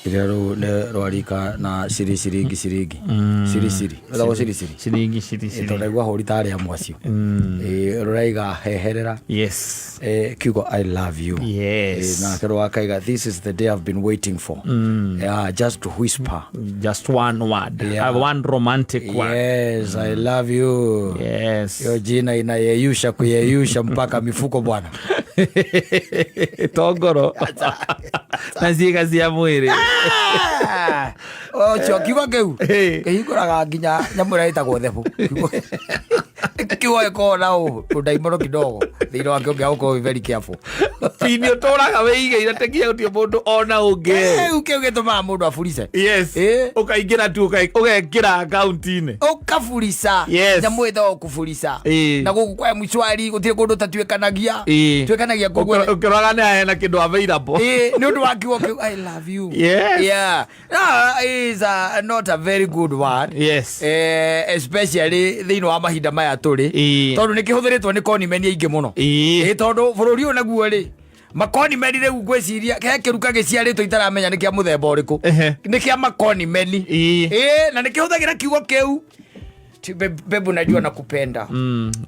Irero le rwarika na ciringi ndago ciringi toregwa hori tare ya mwasio ruraiga heherera yes kiugo I love you yes na kero akaiga this is the day I've been waiting for just to whisper just one word one romantic word yes I love you yes yo jina inayeyusha kuyeyusha mpaka mifuko bwana togoro naziga cia mwiri ocho kiugo keu kihinguraga nginya nyamura itagwo thebu kiugo ekona undaimoro kidogo thiro wake ungiauko very careful pinio toraga weigeire tekia utie mundu ona unge keu gituma mundu afurice yes ukaingira tu ugekira account-ine ukafurica nyamu itho kufurica na guku kwa mshwari gutire kundu tatuikanagia tuikanagia kugwe ukiraga na hena kindu available ni undu wa kiugo keu I love you yeah is not a very good word yes especially thino wa mahinda maya turi tondu nikihuthiritwo ni konimeni aingi muno tondu bururi u naguo ri makonimeni riu ngwiciria ke kiruka giciaritwo itaramenya ni kia muthemba uriku ni kia makonimeni na nikihuthagira kiugo keu bebu najua nakupenda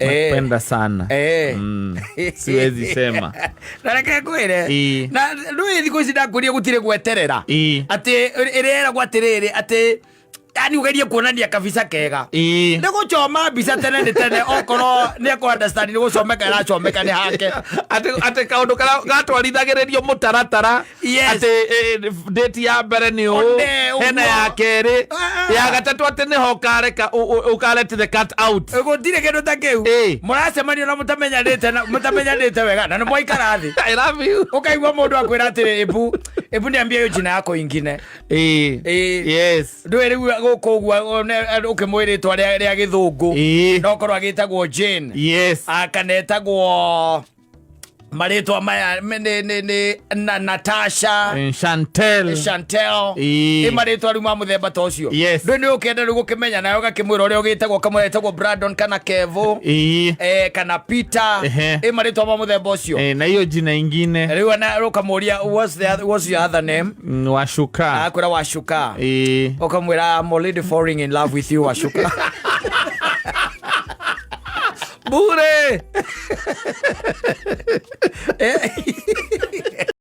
nakupenda sana siwezi sema na reke kwire na rui thiku ici ndakuria gutire gweterera ati irera gwatiriri ati yani ugerie kuonania kabisa kega ni guchoma mbica tene ni tene okoro ni ko understand ni gucomeka na chomeka ni hake ate kaundu kara gatwarithagirerio mutaratara ate date ya mbere ni u hena ya keri ya gatatu ate ni hokareka ukarete the cut out gutire kindu ta kiu muracemanio na mutamenyanite wega na mwaikara thi I love you ukaigwa mundu akwira atiri ebu niambia yo jina yako ingine yes ndwere gukugwa ukimwiritwa ria githungu no korwa agitagwo Jane yes akanetagwo maritwa maya ni Natasha Chantel maritwa riu ma muthemba ta ucio ndu ni ukenda riu gukimenya nayo gakimwira uria ugitagwo kamwetagwo Brandon kana Kevo kana Peter maritwa ma muthemba ucio na hiyo jina ingine riu na ukamuria what's your other name Washuka akwira Washuka ukamwira I'm already falling in love with you Washuka bure